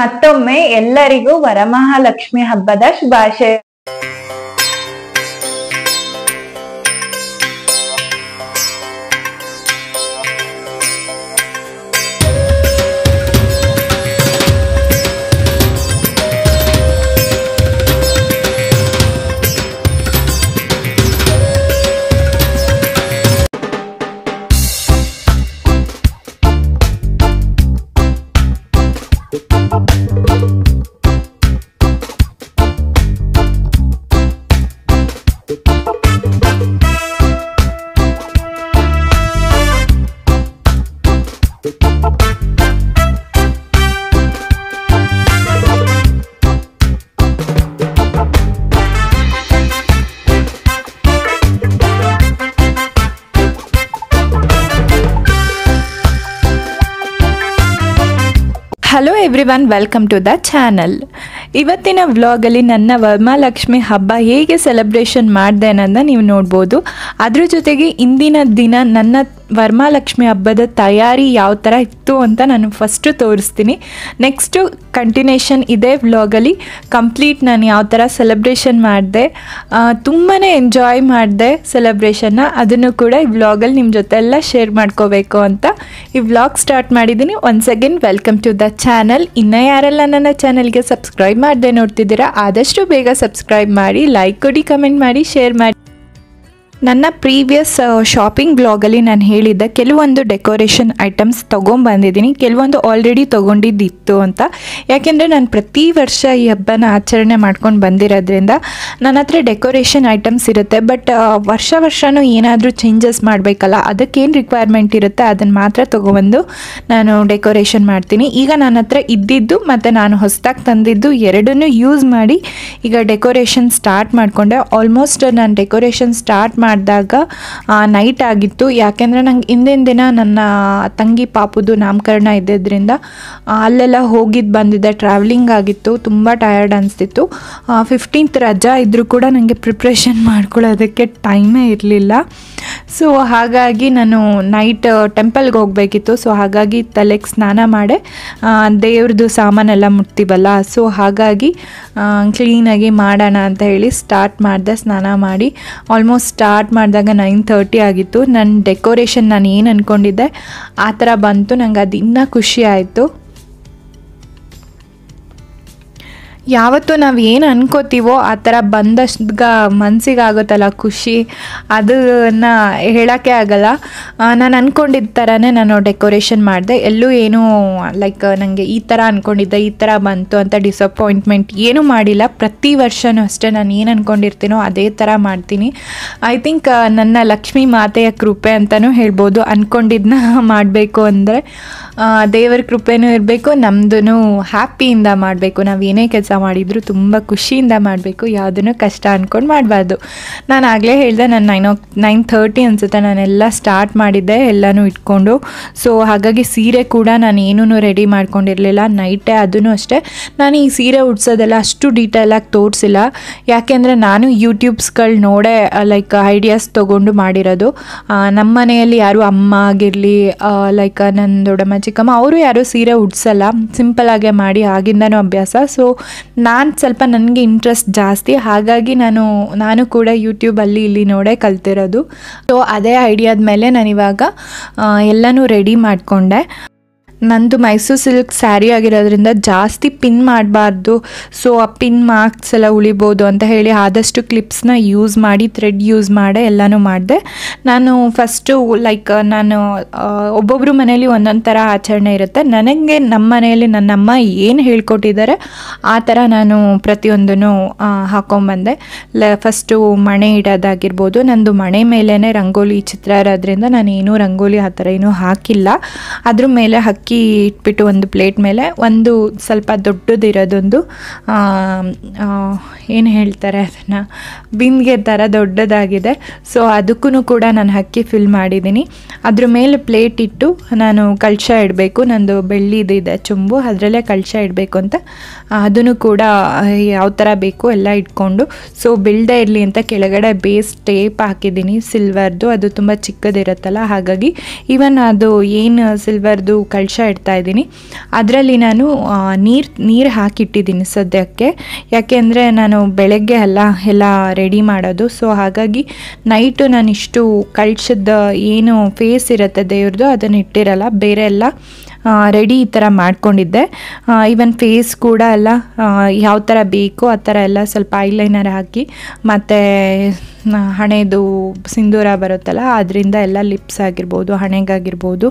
ಮತ್ತೊಮ್ಮೆ ಎಲ್ಲರಿಗೂ ವರಮಹಾಲಕ್ಷ್ಮಿ ಹಬ್ಬದ ಶುಭಾಶಯ. Hello everyone, welcome to the channel. ಇವತ್ತಿನ ವ್ಲಾಗಲ್ಲಿ ನನ್ನ ವರಮಹಾಲಕ್ಷ್ಮಿ ಹಬ್ಬ ಹೇಗೆ ಸೆಲೆಬ್ರೇಷನ್ ಮಾಡಿದೆ ಅನ್ನೋದನ್ನ ನೀವು ನೋಡ್ಬೋದು. ಅದ್ರ ಜೊತೆಗೆ ಇಂದಿನ ದಿನ ನನ್ನ ವರಮಹಾಲಕ್ಷ್ಮಿ ಹಬ್ಬದ ತಯಾರಿ ಯಾವ ಥರ ಇತ್ತು ಅಂತ ನಾನು ಫಸ್ಟು ತೋರಿಸ್ತೀನಿ. ನೆಕ್ಸ್ಟು ಕಂಟಿನ್ಯೂಷನ್ ಇದೇ ವ್ಲಾಗಲ್ಲಿ ಕಂಪ್ಲೀಟ್ ನಾನು ಯಾವ ಥರ ಸೆಲೆಬ್ರೇಷನ್ ಮಾಡಿದೆ, ತುಂಬಾ ಎಂಜಾಯ್ ಮಾಡಿದೆ ಸೆಲೆಬ್ರೇಷನ್ನ. ಅದನ್ನು ಕೂಡ ಈ ವ್ಲಾಗಲ್ಲಿ ನಿಮ್ಮ ಜೊತೆ ಎಲ್ಲ ಶೇರ್ ಮಾಡ್ಕೋಬೇಕು ಅಂತ ಈ ವ್ಲಾಗ್ ಸ್ಟಾರ್ಟ್ ಮಾಡಿದ್ದೀನಿ. Once again welcome to the channel. ಇನ್ನೂ ಯಾರೆಲ್ಲ ನನ್ನ ಚಾನಲ್ಗೆ ಸಬ್ಸ್ಕ್ರೈಬ್ ಮಾಡದೆ ನೋಡ್ತಿದ್ದೀರಾ ಆದಷ್ಟು ಬೇಗ ಸಬ್ಸ್ಕ್ರೈಬ್ ಮಾಡಿ, ಲೈಕ್ ಕೊಡಿ, ಕಮೆಂಟ್ ಮಾಡಿ, ಶೇರ್ ಮಾಡಿ. ನನ್ನ ಪ್ರೀವಿಯಸ್ ಶಾಪಿಂಗ್ ಬ್ಲಾಗಲ್ಲಿ ನಾನು ಹೇಳಿದ್ದೆ ಕೆಲವೊಂದು ಡೆಕೋರೇಷನ್ ಐಟಮ್ಸ್ ತೊಗೊಂಬಂದಿದ್ದೀನಿ, ಕೆಲವೊಂದು ಆಲ್ರೆಡಿ ತೊಗೊಂಡಿದ್ದಿತ್ತು ಅಂತ. ಯಾಕೆಂದರೆ ನಾನು ಪ್ರತಿ ವರ್ಷ ಈ ಹಬ್ಬನ ಆಚರಣೆ ಮಾಡ್ಕೊಂಡು ಬಂದಿರೋದ್ರಿಂದ ನನ್ನ ಹತ್ರ ಡೆಕೋರೇಷನ್ ಐಟಮ್ಸ್ ಇರುತ್ತೆ. ಬಟ್ ವರ್ಷನೂ ಏನಾದರೂ ಚೇಂಜಸ್ ಮಾಡಬೇಕಲ್ಲ, ಅದಕ್ಕೇನು ರಿಕ್ವೈರ್ಮೆಂಟ್ ಇರುತ್ತೆ ಅದನ್ನು ಮಾತ್ರ ತೊಗೊಬಂದು ನಾನು ಡೆಕೋರೇಷನ್ ಮಾಡ್ತೀನಿ. ಈಗ ನನ್ನ ಹತ್ರ ಇದ್ದಿದ್ದು ಮತ್ತು ನಾನು ಹೊಸದಾಗಿ ತಂದಿದ್ದು ಎರಡನ್ನೂ ಯೂಸ್ ಮಾಡಿ ಈಗ ಡೆಕೋರೇಷನ್ ಸ್ಟಾರ್ಟ್ ಮಾಡಿಕೊಂಡೆ. ಆಲ್ಮೋಸ್ಟ್ ನಾನು ಡೆಕೋರೇಷನ್ ಸ್ಟಾರ್ಟ್ ಮಾಡಿದಾಗ ನೈಟ್ ಆಗಿತ್ತು. ಯಾಕೆಂದರೆ ನಂಗೆ ಹಿಂದಿನ ದಿನ ನನ್ನ ತಂಗಿ ಪಾಪುದು ನಾಮಕರಣ ಇದ್ದಿದ್ದರಿಂದ ಅಲ್ಲೆಲ್ಲ ಹೋಗಿದ್ದು ಬಂದಿದ್ದೆ, ಟ್ರಾವೆಲಿಂಗ್ ಆಗಿತ್ತು, ತುಂಬ ಟಯರ್ಡ್ ಅನಿಸ್ತಿತ್ತು. 15th ರಜಾ ಇದ್ದರೂ ಕೂಡ ನನಗೆ ಪ್ರಿಪ್ರೇಷನ್ ಮಾಡ್ಕೊಳ್ಳೋದಕ್ಕೆ ಟೈಮೇ ಇರಲಿಲ್ಲ. ಸೊ ಹಾಗಾಗಿ ನಾನು ನೈಟ್ ಟೆಂಪಲ್ಗೆ ಹೋಗಬೇಕಿತ್ತು. ಸೊ ಹಾಗಾಗಿ ತಲೆಗೆ ಸ್ನಾನ ಮಾಡಿ ದೇವ್ರದ್ದು ಸಾಮಾನೆಲ್ಲ ಮುಟ್ತೀವಲ್ಲ, ಸೊ ಹಾಗಾಗಿ ಕ್ಲೀನಾಗಿ ಮಾಡೋಣ ಅಂತ ಹೇಳಿ ಸ್ಟಾರ್ಟ್ ಮಾಡಿದೆ. ಸ್ನಾನ ಮಾಡಿ ಆಲ್ಮೋಸ್ಟ್ ಸ್ಟಾರ್ಟ್ ಮಾಡಿದಾಗ 9:30 ಆಗಿತ್ತು. ನನ್ನ ಡೆಕೋರೇಷನ್ ನಾನು ಏನು ಅಂದ್ಕೊಂಡಿದ್ದೆ ಆ ಥರ ಬಂತು. ನಂಗೆ ಅದು ಇನ್ನೂ ಖುಷಿ ಆಯಿತು. ಯಾವತ್ತೂ ನಾವು ಏನು ಅನ್ಕೋತೀವೋ ಆ ಥರ ಬಂದಷ್ಟು ಮನಸ್ಸಿಗೆ ಆಗುತ್ತಲ್ಲ ಖುಷಿ, ಅದನ್ನು ಹೇಳೋಕ್ಕೆ ಆಗಲ್ಲ. ನಾನು ಅಂದ್ಕೊಂಡಿದ್ದ ಥರನೇ ನಾನು ಡೆಕೋರೇಷನ್ ಮಾಡಿದೆ. ಎಲ್ಲೂ ಏನೂ ಲೈಕ್ ನನಗೆ ಈ ಥರ ಅಂದ್ಕೊಂಡಿದ್ದೆ ಈ ಥರ ಬಂತು ಅಂತ ಡಿಸಪಾಯಿಂಟ್ಮೆಂಟ್ ಏನೂ ಮಾಡಿಲ್ಲ. ಪ್ರತಿ ವರ್ಷವೂ ಅಷ್ಟೇ ನಾನು ಏನು ಅಂದ್ಕೊಂಡಿರ್ತೀನೋ ಅದೇ ಥರ ಮಾಡ್ತೀನಿ. ಐ ಥಿಂಕ್ ನನ್ನ ಲಕ್ಷ್ಮೀ ಮಾತೆಯ ಕೃಪೆ ಅಂತಲೂ ಹೇಳ್ಬೋದು. ಅಂದ್ಕೊಂಡಿದ್ದನ್ನ ಮಾಡಬೇಕು ಅಂದರೆ ದೇವರ ಕೃಪೆನೂ ಇರಬೇಕು, ನಮ್ಮದೂ ಹ್ಯಾಪಿಯಿಂದ ಮಾಡಬೇಕು. ನಾವು ಏನೇ ಕೆಲಸ ಮಾಡಿದ್ರು ತುಂಬ ಖುಷಿಯಿಂದ ಮಾಡಬೇಕು, ಯಾವುದನ್ನು ಕಷ್ಟ ಅಂದ್ಕೊಂಡು ಮಾಡಬಾರ್ದು. ನಾನು ಆಗಲೇ ಹೇಳಿದೆ, ನಾನು 9:30 ಅನಿಸುತ್ತೆ ನಾನೆಲ್ಲ ಸ್ಟಾರ್ಟ್ ಮಾಡಿದ್ದೆ ಎಲ್ಲನೂ ಇಟ್ಕೊಂಡು. ಸೊ ಹಾಗಾಗಿ ಸೀರೆ ಕೂಡ ನಾನು ಏನೂ ರೆಡಿ ಮಾಡ್ಕೊಂಡಿರಲಿಲ್ಲ. ನೈಟೇ ಅದೂ ಅಷ್ಟೇ. ನಾನು ಈ ಸೀರೆ ಉಡ್ಸೋದೆಲ್ಲ ಅಷ್ಟು ಡೀಟೇಲಾಗಿ ತೋರಿಸಿಲ್ಲ, ಯಾಕೆಂದರೆ ನಾನು ಯೂಟ್ಯೂಬ್ಸ್ಗಳು ನೋಡೇ ಲೈಕ್ ಐಡಿಯಾಸ್ ತೊಗೊಂಡು ಮಾಡಿರೋದು. ನಮ್ಮ ಮನೆಯಲ್ಲಿ ಯಾರು ಅಮ್ಮ ಆಗಿರಲಿ ಲೈಕ್ ನನ್ನ ದೊಡ್ಡಮ್ಮ ಚಿಕ್ಕಮ್ಮ ಅವರು ಯಾರೂ ಸೀರೆ ಉಡ್ಸಲ್ಲ, ಸಿಂಪಲಾಗೆ ಮಾಡಿ ಆಗಿಂದನೂ ಅಭ್ಯಾಸ. ಸೊ ನಾನು ಸ್ವಲ್ಪ ನನಗೆ ಇಂಟ್ರೆಸ್ಟ್ ಜಾಸ್ತಿ, ಹಾಗಾಗಿ ನಾನು ಕೂಡ ಯೂಟ್ಯೂಬಲ್ಲಿ ಇಲ್ಲಿ ನೋಡೇ ಕಲ್ತಿರೋದು. ಸೊ ಅದೇ ಐಡಿಯಾದ ಮೇಲೆ ನಾನಿವಾಗ ಎಲ್ಲನೂ ರೆಡಿ ಮಾಡಿಕೊಂಡೆ. ನಂದು ಮೈಸೂರು ಸಿಲ್ಕ್ ಸ್ಯಾರಿ ಆಗಿರೋದ್ರಿಂದ ಜಾಸ್ತಿ ಪಿನ್ ಮಾಡಬಾರ್ದು, ಸೊ ಆ ಪಿನ್ ಮಾರ್ಕ್ಸ್ ಎಲ್ಲ ಉಳಿಬೋದು ಅಂತ ಹೇಳಿ ಆದಷ್ಟು ಕ್ಲಿಪ್ಸ್ನ ಯೂಸ್ ಮಾಡಿ ಥ್ರೆಡ್ ಯೂಸ್ ಮಾಡಿ ಎಲ್ಲನೂ ಮಾಡಿದೆ. ನಾನು ಫಸ್ಟು ಲೈಕ್ ನಾನು ಒಬ್ಬೊಬ್ಬರು ಮನೇಲಿ ಒಂದೊಂದು ಥರ ಆಚರಣೆ ಇರುತ್ತೆ. ನನಗೆ ನಮ್ಮ ಮನೆಯಲ್ಲಿ ನನ್ನಮ್ಮ ಏನು ಹೇಳ್ಕೊಟ್ಟಿದ್ದಾರೆ ಆ ಥರ ನಾನು ಪ್ರತಿಯೊಂದನ್ನು ಹಾಕೊಂಬಂದೆ. ಫಸ್ಟು ಮಣೆ ಇಡೋದಾಗಿರ್ಬೋದು, ನಂದು ಮಣೆ ಮೇಲೇ ರಂಗೋಲಿ ಚಿತ್ರ ಇರೋದ್ರಿಂದ ನಾನೇನೂ ರಂಗೋಲಿ ಆ ಥರ ಏನೂ ಹಾಕಿಲ್ಲ. ಅದ್ರ ಮೇಲೆ ಹಾಕಿ ಇಟ್ಬಿಟ್ಟು ಒಂದು ಪ್ಲೇಟ್ ಮೇಲೆ ಒಂದು ಸ್ವಲ್ಪ ದೊಡ್ಡದಿರೋದೊಂದು ಏನು ಹೇಳ್ತಾರೆ ಅದನ್ನು ಬಿಂದಿಗೆ ಥರ ದೊಡ್ಡದಾಗಿದೆ. ಸೊ ಅದಕ್ಕೂ ಕೂಡ ನಾನು ಅಕ್ಕಿ ಫಿಲ್ ಮಾಡಿದ್ದೀನಿ. ಅದ್ರ ಮೇಲೆ ಪ್ಲೇಟ್ ಇಟ್ಟು ನಾನು ಕಳಶ ಇಡಬೇಕು. ನಂದು ಬೆಳ್ಳಿದಿದೆ ಚುಂಬು, ಅದರಲ್ಲೇ ಕಳಶ ಇಡಬೇಕು ಅಂತ ಅದನ್ನು ಕೂಡ ಯಾವ ಥರ ಬೇಕು ಎಲ್ಲ ಇಟ್ಕೊಂಡು, ಸೊ ಬೀಳದೇ ಇರಲಿ ಅಂತ ಕೆಳಗಡೆ ಬೇಸ್ ಟೇಪ್ ಹಾಕಿದ್ದೀನಿ ಸಿಲ್ವರ್ದು. ಅದು ತುಂಬ ಚಿಕ್ಕದಿರುತ್ತಲ್ಲ, ಹಾಗಾಗಿ ಈವನ್ ಅದು ಏನು ಸಿಲ್ವರ್ದು ಕಳಶ ಇಡ್ತಾ ಇದ್ದೀನಿ. ಅದರಲ್ಲಿ ನಾನು ನೀರು ಹಾಕಿಟ್ಟಿದ್ದೀನಿ ಸದ್ಯಕ್ಕೆ, ಯಾಕೆಂದರೆ ನಾನು ಬೆಳಗ್ಗೆ ಎಲ್ಲ ರೆಡಿ ಮಾಡೋದು. ಸೊ ಹಾಗಾಗಿ ನೈಟು ನಾನು ಇಷ್ಟು ಕಳಶದ ಏನು ಫೇಸ್ ಇರುತ್ತೆ ದೇವ್ರದ್ದು ಅದನ್ನು ಇಟ್ಟಿರಲ್ಲ, ಬೇರೆ ಎಲ್ಲ ರೆಡಿ ಈ ಥರ ಮಾಡ್ಕೊಂಡಿದ್ದೆ. ಈವನ್ ಫೇಸ್ ಕೂಡ ಎಲ್ಲ ಯಾವ ಥರ ಬೇಕೋ ಆ ಥರ ಎಲ್ಲ ಸ್ವಲ್ಪ ಐಲೈನರ್ ಹಾಕಿ ಮತ್ತು ಹಣೆದು ಸಿಂಧೂರ ಬರುತ್ತಲ್ಲ ಅದರಿಂದ ಎಲ್ಲ ಲಿಪ್ಸ್ ಆಗಿರ್ಬೋದು, ಹಣೆಗಾಗಿರ್ಬೋದು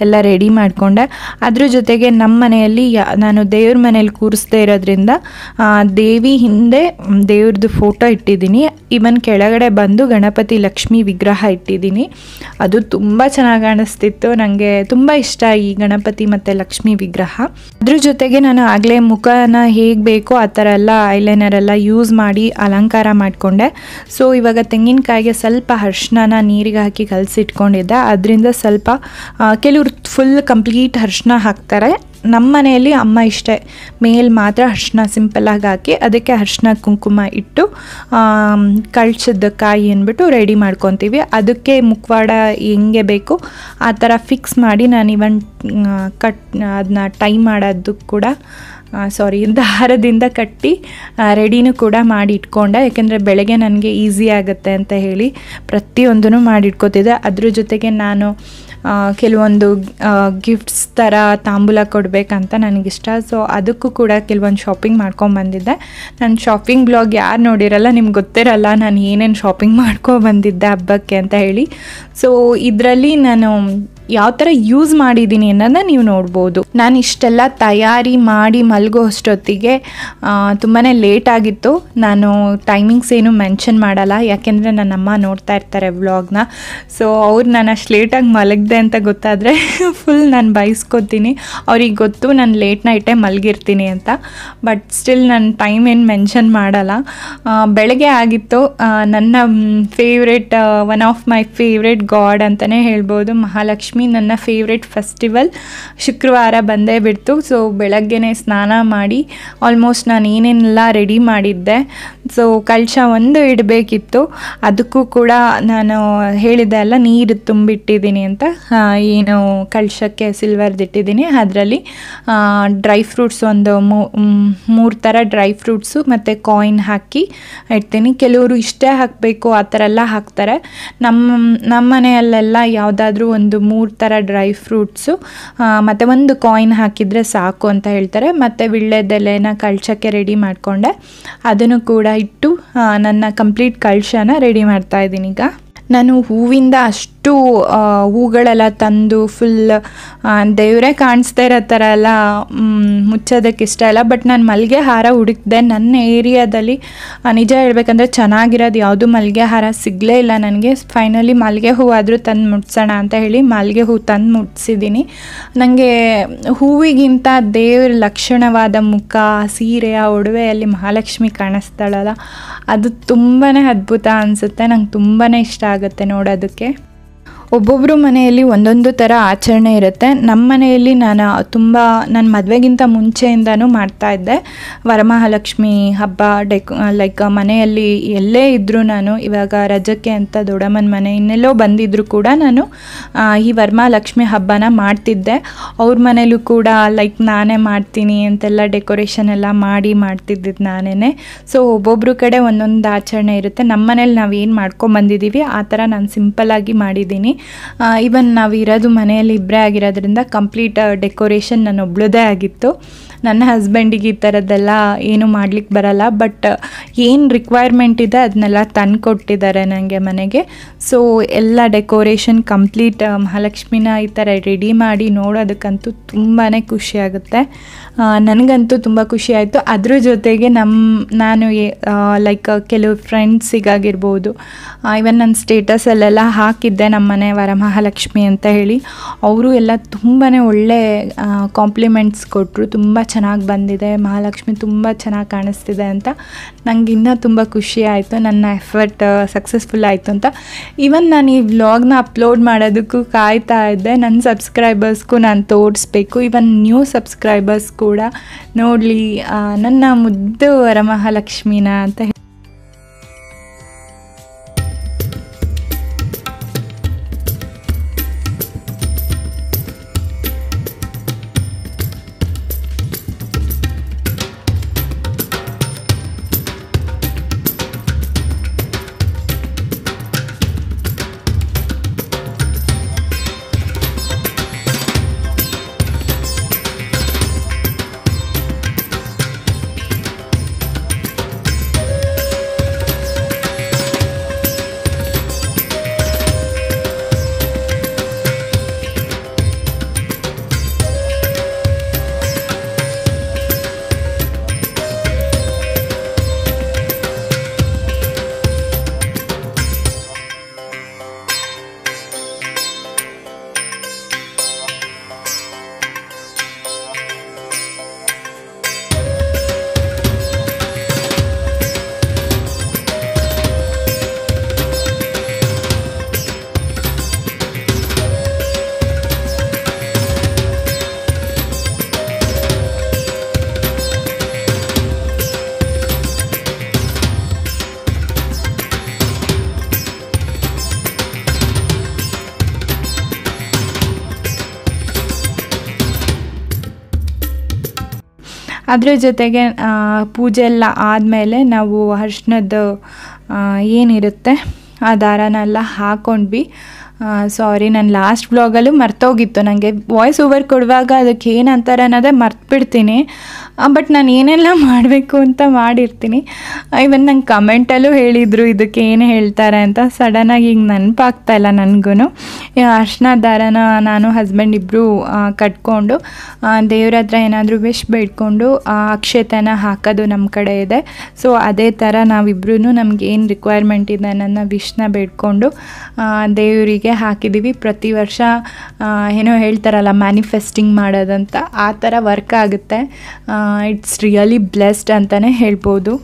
ಎಲ್ಲ ರೆಡಿ ಮಾಡಿಕೊಂಡೆ. ಅದ್ರ ಜೊತೆಗೆ ನಮ್ಮ ಮನೆಯಲ್ಲಿ ನಾನು ದೇವ್ರ ಮನೇಲಿ ಕೂರಿಸ್ದೇ ಇರೋದ್ರಿಂದ ದೇವಿ ಹಿಂದೆ ದೇವ್ರದ್ದು ಫೋಟೋ ಇಟ್ಟಿದ್ದೀನಿ. ಈವನ್ ಕೆಳಗಡೆ ಬಂದು ಗಣಪತಿ ಲಕ್ಷ್ಮಿ ವಿಗ್ರಹ ಇಟ್ಟಿದ್ದೀನಿ. ಅದು ತುಂಬ ಚೆನ್ನಾಗಿ ಕಾಣಿಸ್ತಿತ್ತು. ನನಗೆ ತುಂಬ ಇಷ್ಟ ಈ ಗಣಪತಿ ಮತ್ತು ಲಕ್ಷ್ಮಿ ವಿಗ್ರಹ. ಅದ್ರ ಜೊತೆಗೆ ನಾನು ಆಗಲೇ ಮುಖನ ಹೇಗೆ ಬೇಕೋ ಆ ಥರ ಎಲ್ಲ ಐಲೈನರ್ ಎಲ್ಲ ಯೂಸ್ ಮಾಡಿ ಅಲಂಕಾರ ಮಾಡಿಕೊಂಡೆ. ಸೊ ಇವಾಗ ತೆಂಗಿನಕಾಯಿಗೆ ಸ್ವಲ್ಪ ಅರ್ಶಿನ ನೀರಿಗೆ ಹಾಕಿ ಕಲಸಿಟ್ಕೊಂಡಿದ್ದೆ. ಅದರಿಂದ ಸ್ವಲ್ಪ ಕೆಲವರು ಫುಲ್ ಕಂಪ್ಲೀಟ್ ಅರ್ಶಿನ ಹಾಕ್ತಾರೆ. ನಮ್ಮ ಮನೆಯಲ್ಲಿ ಅಮ್ಮ ಇಷ್ಟೇ, ಮೇಲೆ ಮಾತ್ರ ಅರ್ಶಿನ ಸಿಂಪಲ್ಲಾಗಿ ಹಾಕಿ ಅದಕ್ಕೆ ಅರ್ಶಿನ ಕುಂಕುಮ ಇಟ್ಟು ಕಳಶದ ಕಾಯಿ ಅಂದ್ಬಿಟ್ಟು ರೆಡಿ ಮಾಡ್ಕೊತೀವಿ. ಅದಕ್ಕೆ ಮುಖವಾಡ ಹೆಂಗೆ ಬೇಕು ಆ ಥರ ಫಿಕ್ಸ್ ಮಾಡಿ ನಾನು ಇವನ್ ಅದನ್ನ ಟೈ ಮಾಡೋದು ಕೂಡ ದಾರದಿಂದ ಕಟ್ಟಿ ರೆಡಿನೂ ಕೂಡ ಮಾಡಿ ಇಟ್ಕೊಂಡೆ. ಯಾಕೆಂದರೆ ಬೆಳಗ್ಗೆ ನನಗೆ ಈಸಿ ಆಗುತ್ತೆ ಅಂತ ಹೇಳಿ ಪ್ರತಿಯೊಂದೂ ಮಾಡಿ ಇಟ್ಕೋತಿದ್ದೆ. ಅದ್ರ ಜೊತೆಗೆ ನಾನು ಕೆಲವೊಂದು ಗಿಫ್ಟ್ಸ್ ಥರ ತಾಂಬೂಲ ಕೊಡಬೇಕಂತ ನನಗಿಷ್ಟ. ಸೊ ಅದಕ್ಕೂ ಕೂಡ ಕೆಲವೊಂದು ಶಾಪಿಂಗ್ ಮಾಡ್ಕೊಂಬಂದಿದ್ದೆ. ನನ್ನ ಶಾಪಿಂಗ್ ಬ್ಲಾಗ್ ಯಾರು ನೋಡಿರಲ್ಲ, ನಿಮ್ಗೆ ಗೊತ್ತಿರಲ್ಲ ನಾನು ಏನೇನು ಶಾಪಿಂಗ್ ಮಾಡ್ಕೊಬಂದಿದ್ದೆ ಹಬ್ಬಕ್ಕೆ ಅಂತ ಹೇಳಿ. ಸೊ ಇದರಲ್ಲಿ ನಾನು ಯಾವ ಥರ ಯೂಸ್ ಮಾಡಿದ್ದೀನಿ ಅನ್ನೋದನ್ನ ನೀವು ನೋಡ್ಬೋದು. ನಾನು ಇಷ್ಟೆಲ್ಲ ತಯಾರಿ ಮಾಡಿ ಮಲಗೋ ಅಷ್ಟೊತ್ತಿಗೆ ತುಂಬಾ ಲೇಟ್ ಆಗಿತ್ತು. ನಾನು ಟೈಮಿಂಗ್ಸ್ ಏನು ಮೆನ್ಷನ್ ಮಾಡಲ್ಲ, ಯಾಕೆಂದರೆ ನನ್ನ ಅಮ್ಮ ನೋಡ್ತಾ ಇರ್ತಾರೆ ವ್ಲಾಗ್ನ. ಸೊ ಅವ್ರು ನಾನು ಅಷ್ಟು ಲೇಟಾಗಿ ಮಲಗಿದೆ ಅಂತ ಗೊತ್ತಾದರೆ ಫುಲ್ ನಾನು ಬೈಸ್ಕೊತೀನಿ. ಅವ್ರಿಗೆ ಗೊತ್ತು ನಾನು ಲೇಟ್ ನೈಟೇ ಮಲಗಿರ್ತೀನಿ ಅಂತ. ಬಟ್ ಸ್ಟಿಲ್ ನಾನು ಟೈಮ್ ಏನು ಮೆನ್ಷನ್ ಮಾಡಲ್ಲ. ಬೆಳಗ್ಗೆ ಆಗಿತ್ತು. ನನ್ನ favourite one of my favourite god ಅಂತಲೇ ಹೇಳ್ಬೋದು, ಮಹಾಲಕ್ಷ್ಮಿ. ನನ್ನ ಫೇವ್ರೆಟ್ ಫೆಸ್ಟಿವಲ್ ಶುಕ್ರವಾರ ಬಂದೇ ಬಿಡ್ತು. ಸೊ ಬೆಳಗ್ಗೆನೇ ಸ್ನಾನ ಮಾಡಿ ಆಲ್ಮೋಸ್ಟ್ ನಾನು ಏನೇನೆಲ್ಲ ರೆಡಿ ಮಾಡಿದ್ದೆ. ಸೊ ಕಳಶ ಒಂದು ಇಡಬೇಕಿತ್ತು, ಅದಕ್ಕೂ ಕೂಡ ನಾನು ಹೇಳಿದೆ ಅಲ್ಲ ನೀರು ತುಂಬಿಟ್ಟಿದ್ದೀನಿ ಅಂತ. ಏನು ಕಳಶಕ್ಕೆ ಸಿಲ್ವರ್ದಿಟ್ಟಿದ್ದೀನಿ. ಅದರಲ್ಲಿ ಡ್ರೈ ಫ್ರೂಟ್ಸ್ ಒಂದು 3 ಥರ ಡ್ರೈ ಫ್ರೂಟ್ಸು ಮತ್ತು ಕಾಯಿನ್ ಹಾಕಿ ಇಡ್ತೀನಿ. ಕೆಲವರು ಇಷ್ಟೇ ಹಾಕಬೇಕು ಆ ಥರ ಎಲ್ಲ ಹಾಕ್ತಾರೆ. ನಮ್ಮ ಮನೆಯಲ್ಲೆಲ್ಲ ಯಾವುದಾದ್ರೂ ಒಂದು 3 ಥರ ಡ್ರೈ ಫ್ರೂಟ್ಸು ಮತ್ತು ಒಂದು ಕಾಯಿನ್ ಹಾಕಿದರೆ ಸಾಕು ಅಂತ ಹೇಳ್ತಾರೆ. ಮತ್ತು ವೀಳ್ಯದೆಲೆನ ಕಳಶಕ್ಕೆ ರೆಡಿ ಮಾಡಿಕೊಂಡೆ. ಅದನ್ನು ಕೂಡ ಇಟ್ಟು ನನ್ನ ಕಂಪ್ಲೀಟ್ ಕಳಶನ ರೆಡಿ ಮಾಡ್ತಾಯಿದ್ದೀನಿ. ಈಗ ನಾನು ಹೂವಿಂದ ಅಷ್ಟು ಹೂಗಳೆಲ್ಲ ತಂದು ಫುಲ್ ದೇವರೇ ಕಾಣಿಸ್ತಾ ಇರೋ ಥರ ಎಲ್ಲ ಮುಚ್ಚೋದಕ್ಕೆ ಇಷ್ಟ ಇಲ್ಲ. ಬಟ್ ನಾನು ಮಲ್ಲಿಗೆ ಹಾರ ಹುಡುಕಿದೆ. ನನ್ನ ಏರಿಯಾದಲ್ಲಿ ನಿಜ ಹೇಳ್ಬೇಕಂದ್ರೆ ಚೆನ್ನಾಗಿರೋದು ಯಾವುದು ಮಲ್ಲಿಗೆ ಹಾರ ಸಿಗಲೇ ಇಲ್ಲ ನನಗೆ. ಫೈನಲಿ ಮಲ್ಲಿಗೆ ಹೂವಾದರೂ ತಂದು ಮುಟ್ಸೋಣ ಅಂತ ಹೇಳಿ ಮಲ್ಲಿಗೆ ಹೂ ತಂದು ಮುಟ್ಸಿದ್ದೀನಿ. ನನಗೆ ಹೂವಿಗಿಂತ ದೇವ್ರ ಲಕ್ಷಣವಾದ ಮುಖ, ಸೀರೆ, ಆ ಒಡವೆಯಲ್ಲಿ ಮಹಾಲಕ್ಷ್ಮಿ ಕಾಣಿಸ್ತಾಳಲ್ಲ, ಅದು ತುಂಬಾ ಅದ್ಭುತ ಅನಿಸುತ್ತೆ. ನಂಗೆ ತುಂಬಾ ಇಷ್ಟ ಆಗುತ್ತೆ ನೋಡೋದಕ್ಕೆ. ಒಬ್ಬೊಬ್ಬರು ಮನೆಯಲ್ಲಿ ಒಂದೊಂದು ಥರ ಆಚರಣೆ ಇರುತ್ತೆ. ನಮ್ಮ ಮನೆಯಲ್ಲಿ ನಾನು ನನ್ನ ಮದುವೆಗಿಂತ ಮುಂಚೆಯಿಂದನೂ ಮಾಡ್ತಾಯಿದ್ದೆ ವರಮಹಾಲಕ್ಷ್ಮಿ ಹಬ್ಬ. ಲೈಕ್ ಮನೆಯಲ್ಲಿ ಎಲ್ಲೇ ಇದ್ದರೂ ನಾನು ಇವಾಗ ರಜಕ್ಕೆ ಅಂತ ದೊಡ್ಡಮ್ಮನ ಮನೆ ಇನ್ನೆಲ್ಲೋ ಬಂದಿದ್ದರೂ ಕೂಡ ನಾನು ಈ ವರಮಹಾಲಕ್ಷ್ಮಿ ಹಬ್ಬನ ಮಾಡ್ತಿದ್ದೆ. ಅವ್ರ ಮನೇಲೂ ಕೂಡ ಲೈಕ್ ನಾನೇ ಮಾಡ್ತೀನಿ ಅಂತೆಲ್ಲ ಡೆಕೋರೇಷನ್ ಎಲ್ಲ ಮಾಡ್ತಿದ್ದಿದ್ದು ನಾನೇ. ಸೊ ಒಬ್ಬೊಬ್ಬರು ಕಡೆ ಒಂದೊಂದು ಆಚರಣೆ ಇರುತ್ತೆ. ನಮ್ಮ ಮನೇಲಿ ನಾವು ಏನು ಮಾಡ್ಕೊಂಬಂದಿದ್ದೀವಿ ಆ ಥರ ನಾನು ಸಿಂಪಲ್ಲಾಗಿ ಮಾಡಿದ್ದೀನಿ. ಇವನ್ ನಾವು ಇರೋದು ಮನೆಯಲ್ಲಿ ಇಬ್ಬರೇ ಆಗಿರೋದ್ರಿಂದ ಕಂಪ್ಲೀಟ್ ಡೆಕೋರೇಷನ್ ನಾನು ಒಬ್ಳದೇ ಆಗಿತ್ತು. ನನ್ನ ಹಸ್ಬೆಂಡಿಗೆ ಈ ಥರದ್ದೆಲ್ಲ ಏನು ಮಾಡ್ಲಿಕ್ಕೆ ಬರಲ್ಲ. ಬಟ್ ಏನು ರಿಕ್ವೈರ್ಮೆಂಟ್ ಇದೆ ಅದನ್ನೆಲ್ಲ ತಂದು ಕೊಟ್ಟಿದ್ದಾರೆ ನನಗೆ ಮನೆಗೆ. ಸೊ ಎಲ್ಲ ಡೆಕೋರೇಷನ್ ಕಂಪ್ಲೀಟ್ ಮಹಾಲಕ್ಷ್ಮಿನ ಈ ಥರ ರೆಡಿ ಮಾಡಿ ನೋಡೋದಕ್ಕಂತೂ ತುಂಬಾ ಖುಷಿಯಾಗುತ್ತೆ. ನನಗಂತೂ ತುಂಬ ಖುಷಿ ಆಯಿತು. ಅದ್ರ ಜೊತೆಗೆ ನಾನು ಲೈಕ್ ಕೆಲವು ಫ್ರೆಂಡ್ಸಿಗಾಗಿರ್ಬೋದು, ಇವನ್ ನನ್ನ ಸ್ಟೇಟಸಲ್ಲೆಲ್ಲ ಹಾಕಿದ್ದೆ ನಮ್ಮ ಮನೆ ವರಮಹಾಲಕ್ಷ್ಮಿ ಅಂತ ಹೇಳಿ. ಅವರು ಎಲ್ಲ ತುಂಬಾ ಒಳ್ಳೆ ಕಾಂಪ್ಲಿಮೆಂಟ್ಸ್ ಕೊಟ್ಟರು. ತುಂಬ ಚೆನ್ನಾಗಿ ಬಂದಿದೆ ಮಹಾಲಕ್ಷ್ಮಿ, ತುಂಬ ಚೆನ್ನಾಗಿ ಕಾಣಿಸ್ತಿದೆ ಅಂತ. ನನಗೆ ಇನ್ನೂ ತುಂಬ ಖುಷಿ ಆಯಿತು, ನನ್ನ ಎಫರ್ಟ್ ಸಕ್ಸಸ್ಫುಲ್ ಆಯಿತು ಅಂತ. ಈವನ್ ನಾನು ಈ ವ್ಲಾಗ್ನ ಅಪ್ಲೋಡ್ ಮಾಡೋದಕ್ಕೂ ಕಾಯ್ತಾ ಇದ್ದೆ. ನನ್ನ ಸಬ್ಸ್ಕ್ರೈಬರ್ಸ್ಗೂ ನಾನು ತೋರಿಸ್ಬೇಕು. ಈವನ್ ನ್ಯೂ ಸಬ್ಸ್ಕ್ರೈಬರ್ಸ್ ಕೂಡ ನೋಡಲಿ ನನ್ನ ಮುದ್ದು ವರಮಹಾಲಕ್ಷ್ಮಿನ ಅಂತ. ಅದ್ರ ಜೊತೆಗೆ ಪೂಜೆ ಎಲ್ಲ ಆದಮೇಲೆ ನಾವು ಅರ್ಶಿನದ್ದು ಏನಿರುತ್ತೆ ಆ ದಾರನೆಲ್ಲ ಹಾಕ್ಕೊಂಡ್ವಿ. ಸಾರಿ, ನಾನು ಲಾಸ್ಟ್ ವ್ಲಾಗಲ್ಲೂ ಮರ್ತೋಗಿತ್ತು. ನನಗೆ ವಾಯ್ಸ್ ಓವರ್ ಕೊಡುವಾಗ ಅದಕ್ಕೆ ಏನಂತಾರೆ ಅನ್ನೋದೇ ಮರ್ತುಬಿಡ್ತೀನಿ. ಬಟ್ ನಾನು ಏನೆಲ್ಲ ಮಾಡಬೇಕು ಅಂತ ಮಾಡಿರ್ತೀನಿ. ಇವನ್ ನಂಗೆ ಕಮೆಂಟಲ್ಲೂ ಹೇಳಿದರು ಇದಕ್ಕೆ ಏನು ಹೇಳ್ತಾರೆ ಅಂತ. ಸಡನ್ನಾಗಿ ಈಗ ನೆನಪಾಗ್ತಾಯಿಲ್ಲ ನನಗೂ. ಅರ್ಶಿನ ದಾರನ ನಾನು ಹಸ್ಬೆಂಡ್ ಇಬ್ಬರು ಕಟ್ಕೊಂಡು ದೇವ್ರ ಹತ್ರ ಏನಾದರೂ ವಿಶ್ ಬೇಡ್ಕೊಂಡು ಅಕ್ಷತೆನ ಹಾಕೋದು ನಮ್ಮ ಕಡೆ ಇದೆ. ಸೊ ಅದೇ ಥರ ನಾವಿಬ್ರೂ ನಮ್ಗೆ ಏನು ರಿಕ್ವೈರ್ಮೆಂಟ್ ಇದೆ ನನ್ನ ವಿಶ್ನ ಬೇಡ್ಕೊಂಡು ದೇವರಿಗೆ ಹಾಕಿದ್ದೀವಿ. ಪ್ರತಿ ವರ್ಷ ಏನೋ ಹೇಳ್ತಾರಲ್ಲ ಮ್ಯಾನಿಫೆಸ್ಟಿಂಗ್ ಮಾಡೋದಂತ, ಆ ಥರ ವರ್ಕ್ ಆಗುತ್ತೆ. ಇಟ್ಸ್ ರಿಯಲಿ ಬ್ಲೆಸ್ಡ್ ಅಂತಲೇ ಹೇಳ್ಬೋದು.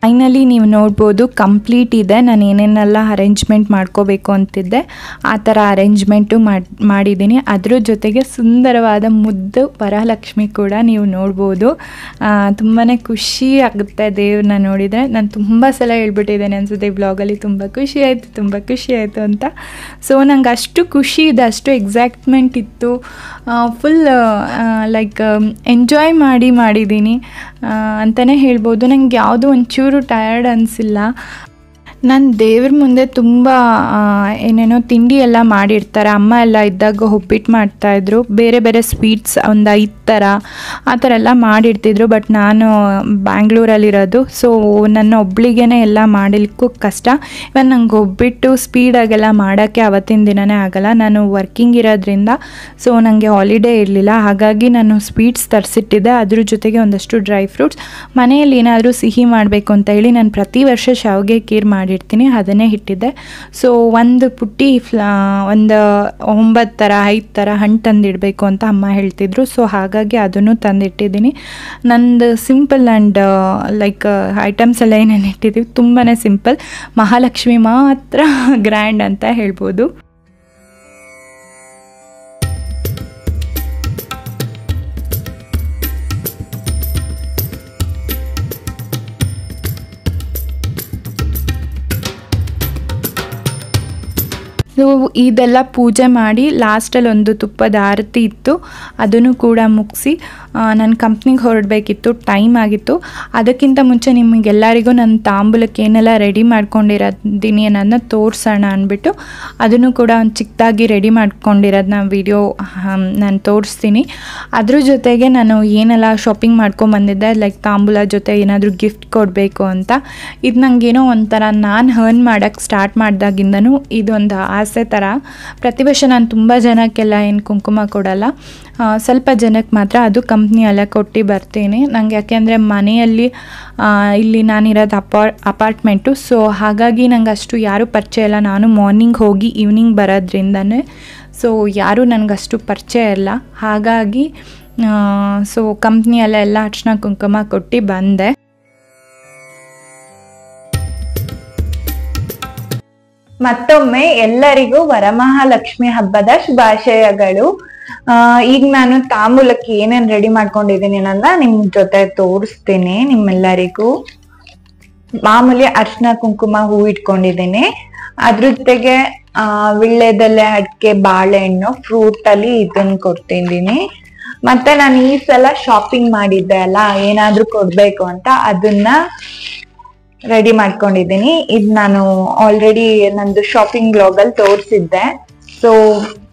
ಫೈನಲಿ ನೀವು ನೋಡ್ಬೋದು ಕಂಪ್ಲೀಟ್ ಇದೆ. ನಾನು ಏನೇನೆಲ್ಲ ಅರೇಂಜ್ಮೆಂಟ್ ಮಾಡ್ಕೋಬೇಕು ಅಂತಿದ್ದೆ ಆ ಥರ ಅರೇಂಜ್ಮೆಂಟು ಮಾಡಿದ್ದೀನಿ. ಅದ್ರ ಜೊತೆಗೆ ಸುಂದರವಾದ ಮುದ್ದು ವರಲಕ್ಷ್ಮಿ ಕೂಡ ನೀವು ನೋಡ್ಬೋದು. ತುಂಬಾ ಖುಷಿ ಆಗುತ್ತೆ ದೇವ್ರನ್ನ ನೋಡಿದರೆ. ನಾನು ತುಂಬ ಸಲ ಹೇಳ್ಬಿಟ್ಟಿದ್ದೇನೆ ಅನಿಸುತ್ತೆ ಈ ಬ್ಲಾಗಲ್ಲಿ, ತುಂಬ ಖುಷಿ ಆಯಿತು ಅಂತ. ಸೊ ನಂಗೆ ಅಷ್ಟು ಖುಷಿ ಇದೆ, ಅಷ್ಟು ಎಕ್ಸೈಟ್ಮೆಂಟ್ ಇತ್ತು. ಫುಲ್ ಲೈಕ್ ಎಂಜಾಯ್ ಮಾಡಿದ್ದೀನಿ ಅಂತಲೇ ಹೇಳ್ಬೋದು. ನಂಗೆ ಯಾವುದೋ ಒಂಚೂರು ಟಯರ್ಡ್ ಅನಿಸಿಲ್ಲ. ನಾನು ದೇವ್ರ ಮುಂದೆ ತುಂಬ ಏನೇನೋ ತಿಂಡಿ ಎಲ್ಲ ಮಾಡಿರ್ತಾರೆ. ಅಮ್ಮ ಎಲ್ಲ ಇದ್ದಾಗ ಒಬ್ಬಿಟ್ಟು ಮಾಡ್ತಾಯಿದ್ರು, ಬೇರೆ ಬೇರೆ ಸ್ವೀಟ್ಸ್ ಒಂದು 5 ಥರ ಆ ಥರ ಎಲ್ಲ ಮಾಡಿರ್ತಿದ್ರು. ಬಟ್ ನಾನು ಬ್ಯಾಂಗ್ಳೂರಲ್ಲಿರೋದು, ಸೊ ನನ್ನ ಒಬ್ಳಿಗೇ ಎಲ್ಲ ಮಾಡಲಿಕ್ಕೂ ಕಷ್ಟ. ಇವನ್ ನಂಗೆ ಒಬ್ಬಿಟ್ಟು ಸ್ಪೀಡಾಗೆಲ್ಲ ಮಾಡೋಕ್ಕೆ ಅವತ್ತಿನ ದಿನವೇ ಆಗೋಲ್ಲ. ನಾನು ವರ್ಕಿಂಗ್ ಇರೋದ್ರಿಂದ ಸೊ ನನಗೆ ಹಾಲಿಡೇ ಇರಲಿಲ್ಲ. ಹಾಗಾಗಿ ನಾನು ಸ್ವೀಟ್ಸ್ ತರಿಸಿಟ್ಟಿದ್ದೆ, ಅದ್ರ ಜೊತೆಗೆ ಒಂದಷ್ಟು ಡ್ರೈ ಫ್ರೂಟ್ಸ್. ಮನೆಯಲ್ಲಿ ಏನಾದರೂ ಸಿಹಿ ಮಾಡಬೇಕು ಅಂತ ಹೇಳಿ ನಾನು ಪ್ರತಿ ವರ್ಷ ಶಾವಿಗೆ ಖೀರ್ ಮಾಡಿರ್ತೀನಿ, ಅದನ್ನೇ ಇಟ್ಟಿದ್ದೆ. ಸೊ ಒಂದು ಪುಟ್ಟಿ ಒಂದು 9 ಥರ 5 ಥರ ಹಣ್ಣು ತಂದಿಡಬೇಕು ಅಂತ ಅಮ್ಮ ಹೇಳ್ತಿದ್ರು. ಸೊ ಹಾಗಾಗಿ ಅದನ್ನು ತಂದಿಟ್ಟಿದ್ದೀನಿ. ನಂದು ಸಿಂಪಲ್ ಆ್ಯಂಡ್ ಲೈಕ್ ಐಟಮ್ಸ್ ಎಲ್ಲ ಏನೇನು ಇಟ್ಟಿದ್ದೀವಿ ತುಂಬಾ ಸಿಂಪಲ್. ಮಹಾಲಕ್ಷ್ಮಿ ಮಾತ್ರ ಗ್ರ್ಯಾಂಡ್ ಅಂತ ಹೇಳ್ಬೋದು. ಸೊ ಇದೆಲ್ಲ ಪೂಜೆ ಮಾಡಿ ಲಾಸ್ಟಲ್ಲಿ ಒಂದು ತುಪ್ಪದ ಆರತಿ ಇತ್ತು, ಅದನ್ನು ಕೂಡ ಮುಗಿಸಿ ನನ್ನ ಕಂಪ್ನಿಗೆ ಹೊರಡಬೇಕಿತ್ತು, ಟೈಮ್ ಆಗಿತ್ತು. ಅದಕ್ಕಿಂತ ಮುಂಚೆ ನಿಮಗೆಲ್ಲರಿಗೂ ನನ್ನ ತಾಂಬೂಲಕ್ಕೆ ಏನೆಲ್ಲ ರೆಡಿ ಮಾಡ್ಕೊಂಡಿರೋದೀನಿ ಅನ್ನೋದನ್ನ ತೋರಿಸೋಣ ಅಂದ್ಬಿಟ್ಟು ಅದನ್ನು ಕೂಡ ಒಂದು ಚಿಕ್ಕದಾಗಿ ರೆಡಿ ಮಾಡ್ಕೊಂಡಿರೋದನ್ನ ವಿಡಿಯೋ ನಾನು ತೋರಿಸ್ತೀನಿ. ಅದ್ರ ಜೊತೆಗೆ ನಾನು ಏನೆಲ್ಲ ಶಾಪಿಂಗ್ ಮಾಡ್ಕೊಂಬಂದಿದ್ದೆ, ಲೈಕ್ ತಾಂಬೂಲ ಜೊತೆ ಏನಾದರೂ ಗಿಫ್ಟ್ ಕೊಡಬೇಕು ಅಂತ. ಇದು ನನಗೇನೋ ಒಂಥರ ನಾನು ಅರ್ನ್ ಮಾಡೋಕ್ಕೆ ಸ್ಟಾರ್ಟ್ ಮಾಡಿದಾಗಿಂದನೂ ಇದೊಂದು ಆಸೆ ಥರ. ಪ್ರತಿ ವರ್ಷ ನಾನು ತುಂಬ ಜನಕ್ಕೆಲ್ಲ ಏನು ಕುಂಕುಮ ಕೊಡಲ್ಲ, ಸ್ವಲ್ಪ ಜನಕ್ಕೆ ಮಾತ್ರ, ಅದು ಕಂಪ್ನಿಯಲ್ಲೇ ಕೊಟ್ಟು ಬರ್ತೀನಿ. ನನಗೆ ಯಾಕೆಂದರೆ ಮನೆಯಲ್ಲಿ ಇಲ್ಲಿ ನಾನಿರೋದು ಅಪಾರ್ಟ್ಮೆಂಟು, ಸೊ ಹಾಗಾಗಿ ನಂಗೆ ಅಷ್ಟು ಯಾರೂ ಪರಿಚಯ ಇಲ್ಲ. ನಾನು ಮಾರ್ನಿಂಗ್ ಹೋಗಿ ಈವ್ನಿಂಗ್ ಬರೋದ್ರಿಂದನೇ ಸೊ ಯಾರೂ ನನಗಷ್ಟು ಪರಿಚಯ ಇಲ್ಲ. ಹಾಗಾಗಿ ಸೊ ಕಂಪ್ನಿಯಲ್ಲೆಲ್ಲ ಅರ್ಶಿನ ಕುಂಕುಮ ಕೊಟ್ಟು ಬಂದೆ. ಮತ್ತೊಮ್ಮೆ ಎಲ್ಲರಿಗೂ ವರಮಹಾಲಕ್ಷ್ಮಿ ಹಬ್ಬದ ಶುಭಾಶಯಗಳು. ಈಗ ನಾನು ತಾಂಬೂಲಕ್ಕೆ ಏನೇನ್ ರೆಡಿ ಮಾಡ್ಕೊಂಡಿದ್ದೀನಿ ಅನ್ನೋದನ್ನ ನಿಮ್ ಜೊತೆ ತೋರಿಸ್ತೀನಿ ನಿಮ್ಮೆಲ್ಲರಿಗೂ. ಮಾಮೂಲಿ ಅರ್ಶಿನ ಕುಂಕುಮ ಹೂ ಇಟ್ಕೊಂಡಿದ್ದೀನಿ, ಅದ್ರ ಜೊತೆಗೆ ವಿಳ್ಳೆದೆಲೆ, ಅಡಿಕೆ, ಬಾಳೆಹಣ್ಣು, ಫ್ರೂಟ್ ಅಲ್ಲಿ ಇದನ್ನ ಕೊಡ್ತಿದ್ದೀನಿ. ಮತ್ತೆ ನಾನು ಈ ಸಲ ಶಾಪಿಂಗ್ ಮಾಡಿದ್ದೆ ಅಲ್ಲ, ಏನಾದ್ರೂ ಕೊಡ್ಬೇಕು ಅಂತ ಅದನ್ನ ರೆಡಿ ಮಾಡ್ಕೊಂಡಿದ್ದೀನಿ. ಇದು ನಾನು ಆಲ್ರೆಡಿ ನಂದು ಶಾಪಿಂಗ್ ಬ್ಲಾಗ್ ಅಲ್ಲಿ ತೋರಿಸಿದ್ದೆ. ಸೊ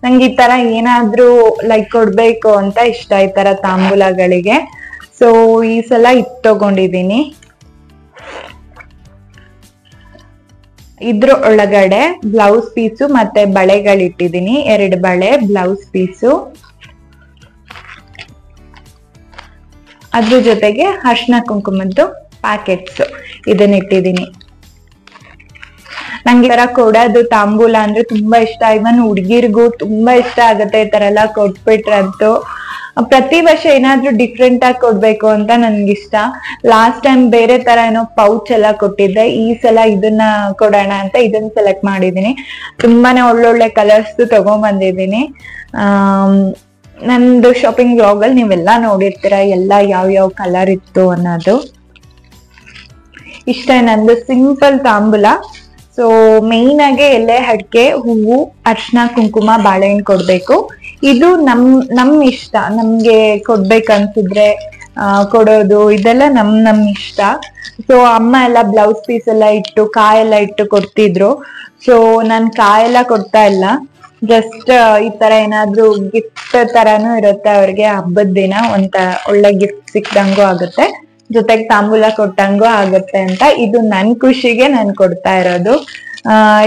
ನಂಗೆ ಈ ತರ ಏನಾದ್ರೂ ಲೈಕ್ ಕೊಡ್ಬೇಕು ಅಂತ ಇಷ್ಟ, ಈ ತರ ತಾಂಬೂಲಗಳಿಗೆ. ಸೊ ಈ ಸಲ ಇದು ತಗೊಂಡಿದ್ದೀನಿ. ಇದ್ರ ಒಳಗಡೆ ಬ್ಲೌಸ್ ಪೀಸು ಮತ್ತೆ ಬಳೆಗಳಿಟ್ಟಿದ್ದೀನಿ, 2 ಬಳೆ, ಬ್ಲೌಸ್ ಪೀಸು, ಅದ್ರ ಜೊತೆಗೆ ಅರ್ಶಿನ ಕುಂಕುಮದ್ದು ಪ್ಯಾಕೆಟ್ಸ್ ಇದನ್ನ ಇಟ್ಟಿದ್ದೀನಿ. ನಂಗೆ ಈ ತರ ಕೊಡೋದು ತಾಂಬೂಲ ಅಂದ್ರೆ ತುಂಬಾ ಇಷ್ಟ. ಇವನ್ ಹುಡ್ಗಿರ್ಗೂ ತುಂಬಾ ಇಷ್ಟ ಆಗತ್ತೆ ಈ ತರ ಎಲ್ಲ ಕೊಟ್ಬಿಟ್ರಂತೂ. ಪ್ರತಿ ವರ್ಷ ಏನಾದ್ರೂ ಡಿಫ್ರೆಂಟ್ ಆಗಿ ಕೊಡ್ಬೇಕು ಅಂತ ನನ್ಗಿಷ್ಟ. ಲಾಸ್ಟ್ ಟೈಮ್ ಬೇರೆ ತರ ಏನೋ ಪೌಚ್ ಎಲ್ಲ ಕೊಟ್ಟಿದ್ದೆ, ಈ ಸಲ ಇದನ್ನ ಕೊಡೋಣ ಅಂತ ಇದನ್ನ ಸೆಲೆಕ್ಟ್ ಮಾಡಿದೀನಿ. ತುಂಬಾನೇ ಒಳ್ಳೊಳ್ಳೆ ಕಲರ್ಸ್ ತಗೊಂಡ್ ಬಂದಿದ್ದೀನಿ. ನಂದು ಶಾಪಿಂಗ್ ವ್ಲಾಗ್ ಅಲ್ಲಿ ನೀವೆಲ್ಲ ನೋಡಿರ್ತೀರ ಎಲ್ಲ ಯಾವ ಕಲರ್ ಇತ್ತು ಅನ್ನೋದು. ಇಷ್ಟ ನಂದು ಸಿಂಪಲ್ ತಾಂಬೂಲ. ಸೊ ಮೇನ್ ಆಗಿ ಎಲೆ, ಅಡಿಕೆ, ಹೂವು, ಅರ್ಶಿನ, ಕುಂಕುಮ, ಬಾಳೆಹಣ್ಣು ಕೊಡ್ಬೇಕು. ಇದು ನಮ್ ಇಷ್ಟ, ನಮ್ಗೆ ಕೊಡ್ಬೇಕನ್ಸಿದ್ರೆ ಕೊಡೋದು, ಇದೆಲ್ಲ ನಮ್ ಇಷ್ಟ. ಸೊ ಅಮ್ಮ ಎಲ್ಲ ಬ್ಲೌಸ್ ಪೀಸ್ ಎಲ್ಲ ಇಟ್ಟು ಕಾಯೆಲ್ಲ ಇಟ್ಟು ಕೊಡ್ತಿದ್ರು. ಸೊ ನಾನ್ ಕಾಯೆಲ್ಲ ಕೊಡ್ತಾ ಇಲ್ಲ, ಜಸ್ಟ್ ಈ ತರ ಏನಾದ್ರೂ ಗಿಫ್ಟ್ ತರಾನು ಇರುತ್ತೆ ಅವ್ರಿಗೆ. ಹಬ್ಬದ ದಿನ ಒಳ್ಳೆ ಗಿಫ್ಟ್ ಸಿಕ್ದಂಗೂ ಆಗುತ್ತೆ, ಜೊತೆಗೆ ತಾಂಬೂಲ ಕೊಟ್ಟಂಗೂ ಆಗುತ್ತೆ ಅಂತ ಇದು ನನ್ ಖುಷಿಗೆ ನಾನು ಕೊಡ್ತಾ ಇರೋದು.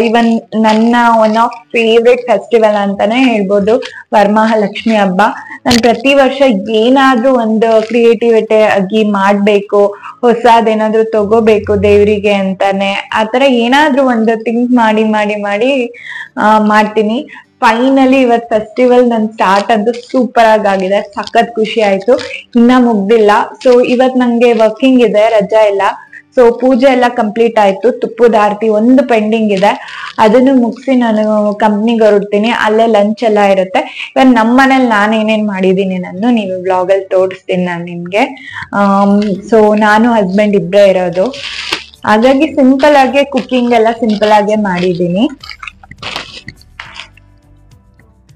ಇವನ್ ನನ್ನ ಒನ್ ಆಫ್ ಫೇವ್ರೆಟ್ ಫೆಸ್ಟಿವಲ್ ಅಂತಾನೆ ಹೇಳ್ಬೋದು ವರಮಹಾಲಕ್ಷ್ಮಿ ಹಬ್ಬ. ನಾನು ಪ್ರತಿ ವರ್ಷ ಏನಾದ್ರೂ ಒಂದು ಕ್ರಿಯೇಟಿವಿಟಿ ಆಗಿ ಮಾಡ್ಬೇಕು, ಹೊಸದೇನಾದ್ರೂ ತಗೋಬೇಕು ದೇವರಿಗೆ ಅಂತಾನೆ ಆತರ ಏನಾದ್ರೂ ಒಂದು ಥಿಂಕ್ ಮಾಡಿ ಮಾಡ್ತೀನಿ. ಫೈನಲಿ ಇವತ್ ಫೆಸ್ಟಿವಲ್ ನನ್ ಸ್ಟಾರ್ಟ್ ಅಂತೂ ಸೂಪರ್ ಆಗಿದೆ, ಸಖತ್ ಖುಷಿ ಆಯ್ತು. ಇನ್ನ ಮುಗ್ದಿಲ್ಲ. ಸೊ ಇವತ್ ನಂಗೆ ವರ್ಕಿಂಗ್ ಇದೆ, ರಜಾ ಇಲ್ಲ. ಸೊ ಪೂಜೆ ಎಲ್ಲ ಕಂಪ್ಲೀಟ್ ಆಯ್ತು, ತುಪ್ಪದ ಆರತಿ ಒಂದು ಪೆಂಡಿಂಗ್ ಇದೆ, ಅದನ್ನು ಮುಗಿಸಿ ನಾನು ಕಂಪ್ನಿಗೆ ಹೊರಡ್ತೀನಿ. ಅಲ್ಲೇ ಲಂಚ್ ಎಲ್ಲ ಇರುತ್ತೆ. ಇವಾಗ ನಮ್ಮ ಮನೇಲಿ ನಾನು ಏನೇನ್ ಮಾಡಿದೀನಿ ನಾನು ನೀವು ವ್ಲಾಗ್ ಅಲ್ಲಿ ತೋರಿಸ್ತೀನಿ ನಾನು ನಿಮ್ಗೆ. ಸೊ ನಾನು ಹಸ್ಬೆಂಡ್ ಇಬ್ಬರೇ ಇರೋದು, ಹಾಗಾಗಿ ಸಿಂಪಲ್ ಆಗಿ ಕುಕಿಂಗ್ ಎಲ್ಲ ಸಿಂಪಲ್ ಆಗೇ ಮಾಡಿದೀನಿ.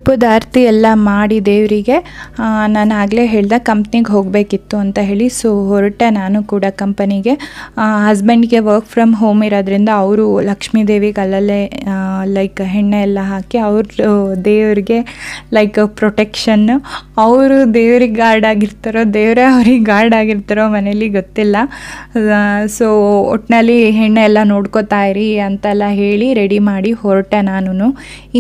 ತುಪ್ಪದ ಆರತಿ ಎಲ್ಲ ಮಾಡಿ ದೇವರಿಗೆ ನಾನು ಆಗಲೇ ಹೇಳ್ದೆ ಕಂಪ್ನಿಗೆ ಹೋಗಬೇಕಿತ್ತು ಅಂತ ಹೇಳಿ. ಸೊ ಹೊರಟೆ ನಾನು ಕೂಡ ಕಂಪನಿಗೆ. ಹಸ್ಬೆಂಡ್ಗೆ ವರ್ಕ್ ಫ್ರಮ್ ಹೋಮ್ ಇರೋದ್ರಿಂದ ಅವರು ಲಕ್ಷ್ಮೀ ದೇವಿಗೆ ಅಲ್ಲಲ್ಲೇ ಲೈಕ್ ಎಣ್ಣೆ ಎಲ್ಲ ಹಾಕಿ ಅವ್ರ ದೇವ್ರಿಗೆ ಲೈಕ್ ಪ್ರೊಟೆಕ್ಷನ್ನು, ಅವರು ದೇವ್ರಿಗೆ ಗಾರ್ಡ್ ಆಗಿರ್ತಾರೋ ದೇವರೇ ಅವ್ರಿಗೆ ಗಾರ್ಡ್ ಆಗಿರ್ತಾರೋ ಮನೇಲಿ ಗೊತ್ತಿಲ್ಲ. ಸೊ ಒಟ್ಟಿನಲ್ಲಿ ಎಣ್ಣೆ ಎಲ್ಲ ನೋಡ್ಕೋತಾ ಇರಿ ಅಂತೆಲ್ಲ ಹೇಳಿ ರೆಡಿ ಮಾಡಿ ಹೊರಟೆ ನಾನು.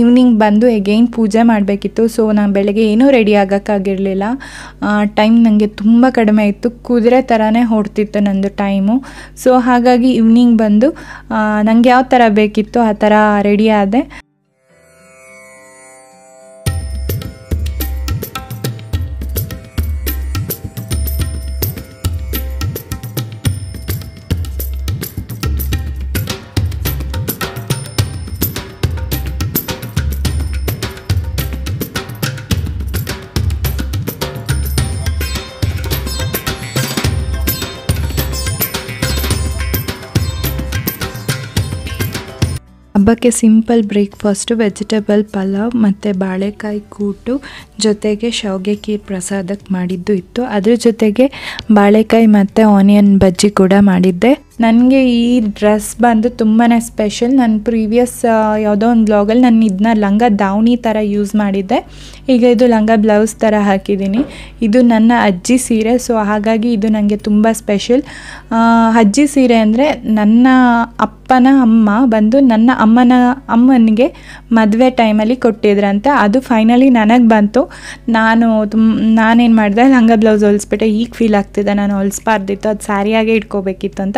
ಈವ್ನಿಂಗ್ ಬಂದು ಎಗೈನ್ ಪೂಜೆ ಮಾಡಬೇಕಿತ್ತು. ಸೊ ನಾನು ಬೆಳಗ್ಗೆ ಏನೂ ರೆಡಿ ಆಗೋಕ್ಕಾಗಿರಲಿಲ್ಲ, ಟೈಮ್ ನನಗೆ ತುಂಬ ಕಡಿಮೆ ಇತ್ತು, ಕುದುರೆ ಥರನೇ ಹೊಡ್ತಿತ್ತು ನಂದು ಟೈಮು. ಸೊ ಹಾಗಾಗಿ ಈವ್ನಿಂಗ್ ಬಂದು ನನಗೆ ಯಾವ ಥರ ಬೇಕಿತ್ತು ಆ ಥರ ರೆಡಿ ಆದೆ. ಹಬ್ಬಕ್ಕೆ ಸಿಂಪಲ್ ಬ್ರೇಕ್ಫಾಸ್ಟು ವೆಜಿಟೇಬಲ್ ಪಲಾವ್ ಮತ್ತು ಬಾಳೆಕಾಯಿ ಕೂಟು ಜೊತೆಗೆ ಶಾವಿಗೆ ಖೀರ್ ಪ್ರಸಾದಕ್ಕೆ ಮಾಡಿದ್ದು ಇತ್ತು. ಅದ್ರ ಜೊತೆಗೆ ಬಾಳೆಕಾಯಿ ಮತ್ತು ಆನಿಯನ್ ಬಜ್ಜಿ ಕೂಡ ಮಾಡಿದ್ದೆ. ನನಗೆ ಈ ಡ್ರೆಸ್ ಬಂದು ತುಂಬಾ ಸ್ಪೆಷಲ್. ನಾನು ಪ್ರೀವಿಯಸ್ ಯಾವುದೋ ಒಂದು ಬ್ಲಾಗಲ್ಲಿ ನಾನು ಇದನ್ನ ಲಂಗ ದಾವಣಿ ಥರ ಯೂಸ್ ಮಾಡಿದ್ದೆ, ಈಗ ಇದು ಲಂಗ ಬ್ಲೌಸ್ ಥರ ಹಾಕಿದ್ದೀನಿ. ಇದು ನನ್ನ ಅಜ್ಜಿ ಸೀರೆ, ಸೊ ಹಾಗಾಗಿ ಇದು ನನಗೆ ತುಂಬ ಸ್ಪೆಷಲ್. ಅಜ್ಜಿ ಸೀರೆ ಅಂದರೆ ನನ್ನ ಅಪ್ಪನ ಅಮ್ಮ ಬಂದು ನನ್ನ ಅಮ್ಮನಿಗೆ ಮದುವೆ ಟೈಮಲ್ಲಿ ಕೊಟ್ಟಿದ್ರಂತೆ. ಅದು ಫೈನಲಿ ನನಗೆ ಬಂತು. ನಾನೇನು ಮಾಡಿದೆ, ಲಂಗ ಬ್ಲೌಸ್ ಹೊಲಿಸ್ಬಿಟ್ಟೆ. ಈಗ ಫೀಲ್ ಆಗ್ತಿದೆ ನಾನು ಹೊಲಿಸ್ಬಾರ್ದಿತ್ತು, ಅದು ಸ್ಯಾರಿಯಾಗೆ ಇಟ್ಕೋಬೇಕಿತ್ತು ಅಂತ.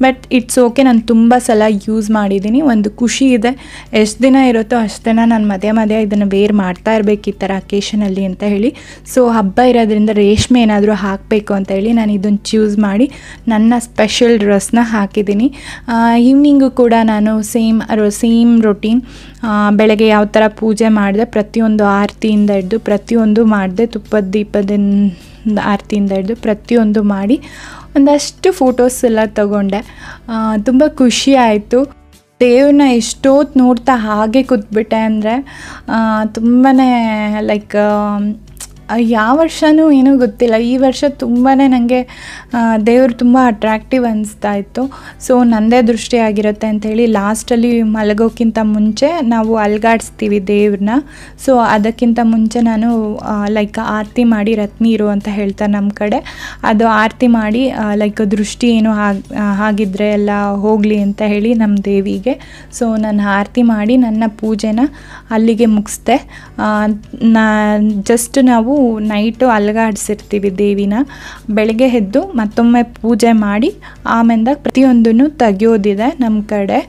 ಬಟ್ ಇಟ್ಸ್ ಓಕೆ, ನಾನು ತುಂಬ ಸಲ ಯೂಸ್ ಮಾಡಿದ್ದೀನಿ. ಒಂದು ಖುಷಿ ಇದೆ, ಎಷ್ಟು ದಿನ ಇರುತ್ತೋ ಅಷ್ಟು ದಿನ ನಾನು ಮಧ್ಯ ಇದನ್ನು ವೇರ್ ಮಾಡ್ತಾ ಇರಬೇಕು ಈ ಥರ ಅಕೇಶನಲ್ಲಿ ಅಂತ ಹೇಳಿ. ಸೊ ಹಬ್ಬ ಇರೋದ್ರಿಂದ ರೇಷ್ಮೆ ಏನಾದರೂ ಹಾಕಬೇಕು ಅಂತ ಹೇಳಿ ನಾನು ಇದನ್ನು ಚೂಸ್ ಮಾಡಿ ನನ್ನ ಸ್ಪೆಷಲ್ ಡ್ರೆಸ್ನ ಹಾಕಿದ್ದೀನಿ. ಈವ್ನಿಂಗು ಕೂಡ ನಾನು ಸೇಮ್ ರೊಟೀನ್. ಬೆಳಗ್ಗೆ ಯಾವ ಥರ ಪೂಜೆ ಮಾಡಿದೆ, ಪ್ರತಿಯೊಂದು ಆರತಿಯಿಂದ ಹಿಡಿದು ಪ್ರತಿಯೊಂದು ಮಾಡಿದೆ, ತುಪ್ಪದ ದೀಪದ ಆರತಿಯಿಂದ ಹಿಡಿದು ಪ್ರತಿಯೊಂದು ಮಾಡಿ ಒಂದಷ್ಟು ಫೋಟೋಸ್ ಎಲ್ಲ ತಗೊಂಡೆ. ತುಂಬ ಖುಷಿ ಆಯಿತು. ದೇವ್ರನ್ನ ಎಷ್ಟೊತ್ತು ನೋಡ್ತಾ ಹಾಗೆ ಕೂತ್ಬಿಟ್ಟೆ ಅಂದರೆ ತುಂಬಾ ಲೈಕ್ ಯಾವ ವರ್ಷವೂ ಏನೂ ಗೊತ್ತಿಲ್ಲ, ಈ ವರ್ಷ ತುಂಬಾ ನನಗೆ ದೇವರು ತುಂಬ ಅಟ್ರಾಕ್ಟಿವ್ ಅನಿಸ್ತಾ ಇತ್ತು. ಸೊ ನನ್ನದೇ ದೃಷ್ಟಿ ಆಗಿರುತ್ತೆ ಅಂಥೇಳಿ ಲಾಸ್ಟಲ್ಲಿ ಮಲಗೋಕ್ಕಿಂತ ಮುಂಚೆ ನಾವು ಅಲ್ಗಾಡಿಸ್ತೀವಿ ದೇವ್ರನ್ನ. ಸೊ ಅದಕ್ಕಿಂತ ಮುಂಚೆ ನಾನು ಲೈಕ್ ಆರತಿ ಮಾಡಿ ರತ್ನೀರು ಅಂತ ಹೇಳ್ತಾರೆ ನಮ್ಮ ಕಡೆ, ಅದು ಆರತಿ ಮಾಡಿ ಲೈಕ್ ದೃಷ್ಟಿ ಏನು ಹಾಗಿದ್ರೆ ಎಲ್ಲ ಹೋಗಲಿ ಅಂತ ಹೇಳಿ ನಮ್ಮ ದೇವಿಗೆ. ಸೊ ನಾನು ಆರತಿ ಮಾಡಿ ನನ್ನ ಪೂಜೆನ ಅಲ್ಲಿಗೆ ಮುಗಿಸ್ದೆ. ಜಸ್ಟ್ ನಾವು ನೈಟು ಅಲಗಾಡಿಸಿರ್ತೀವಿ ದೇವಿನ, ಬೆಳಗ್ಗೆ ಎದ್ದು ಮತ್ತೊಮ್ಮೆ ಪೂಜೆ ಮಾಡಿ ಆಮೇಲೆ ಪ್ರತಿಯೊಂದನ್ನು ತೆಗೆಯೋದಿದೆ ನಮ್ಮ ಕಡೆ.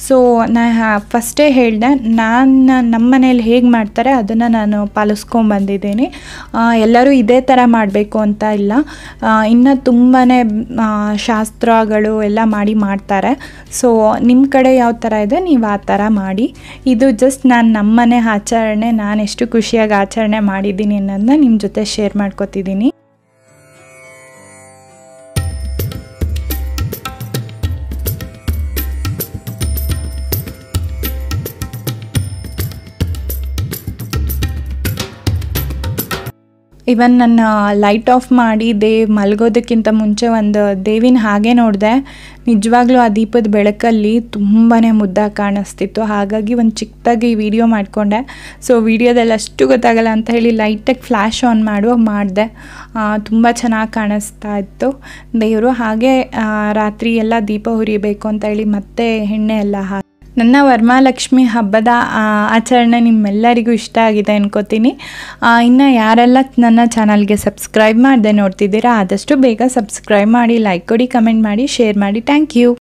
ಸೊ ಫಸ್ಟೇ ಹೇಳಿದೆ, ನಮ್ಮ ಮನೇಲಿ ಹೇಗೆ ಮಾಡ್ತಾರೆ ಅದನ್ನು ನಾನು ಪಾಲಿಸ್ಕೊಂಬಂದಿದ್ದೀನಿ. ಎಲ್ಲರೂ ಇದೇ ಥರ ಮಾಡಬೇಕು ಅಂತ ಇಲ್ಲ, ಇನ್ನು ತುಂಬಾ ಶಾಸ್ತ್ರಗಳು ಎಲ್ಲ ಮಾಡ್ತಾರೆ. ಸೊ ನಿಮ್ಮ ಕಡೆ ಯಾವ ಥರ ಇದೆ ನೀವು ಆ ಥರ ಮಾಡಿ. ಇದು ಜಸ್ಟ್ ನಮ್ಮನೆ ಆಚರಣೆ, ನಾನು ಎಷ್ಟು ಖುಷಿಯಾಗಿ ಆಚರಣೆ ಮಾಡಿದ್ದೀನಿ ಅನ್ನೋದನ್ನ ನಿಮ್ಮ ಜೊತೆ ಶೇರ್ ಮಾಡ್ಕೊತಿದ್ದೀನಿ. ಇವನ್ ನನ್ನ ಲೈಟ್ ಆಫ್ ಮಾಡಿ ಮಲಗೋದಕ್ಕಿಂತ ಮುಂಚೆ ಒಂದು ದೇವಿನ ಹಾಗೆ ನೋಡಿದೆ. ನಿಜವಾಗ್ಲೂ ಆ ದೀಪದ ಬೆಳಕಲ್ಲಿ ತುಂಬಾ ಮುದ್ದಾಗಿ ಕಾಣಿಸ್ತಿತ್ತು. ಹಾಗಾಗಿ ಒಂದು ಚಿಕ್ಕದಾಗಿ ವಿಡಿಯೋ ಮಾಡಿಕೊಂಡೆ. ಸೊ ವಿಡಿಯೋದಲ್ಲಿ ಅಷ್ಟು ಗೊತ್ತಾಗಲ್ಲ ಅಂತ ಹೇಳಿ ಲೈಟಾಗಿ ಫ್ಲ್ಯಾಶ್ ಆನ್ ಮಾಡಿದೆ. ತುಂಬ ಚೆನ್ನಾಗಿ ಕಾಣಿಸ್ತಾ ಇತ್ತು ದೇವರು. ಹಾಗೆ ರಾತ್ರಿ ಎಲ್ಲ ದೀಪ ಉರಿಬೇಕು ಅಂತ ಹೇಳಿ ಮತ್ತೆ ಎಣ್ಣೆ ಎಲ್ಲ ನನ್ನ ವರಮಹಾಲಕ್ಷ್ಮಿ ಹಬ್ಬದ ಆಚರಣೆ ನಿಮ್ಮೆಲ್ಲರಿಗೂ ಇಷ್ಟ ಆಗಿದೆ ಅನ್ಕೋತೀನಿ. ಇನ್ನು ಯಾರೆಲ್ಲ ನನ್ನ ಚಾನಲ್ಗೆ ಸಬ್ಸ್ಕ್ರೈಬ್ ಮಾಡದೆ ನೋಡ್ತಿದ್ದೀರಾ ಆದಷ್ಟು ಬೇಗ ಸಬ್ಸ್ಕ್ರೈಬ್ ಮಾಡಿ, ಲೈಕ್ ಕೊಡಿ, ಕಮೆಂಟ್ ಮಾಡಿ, ಶೇರ್ ಮಾಡಿ. Thank you.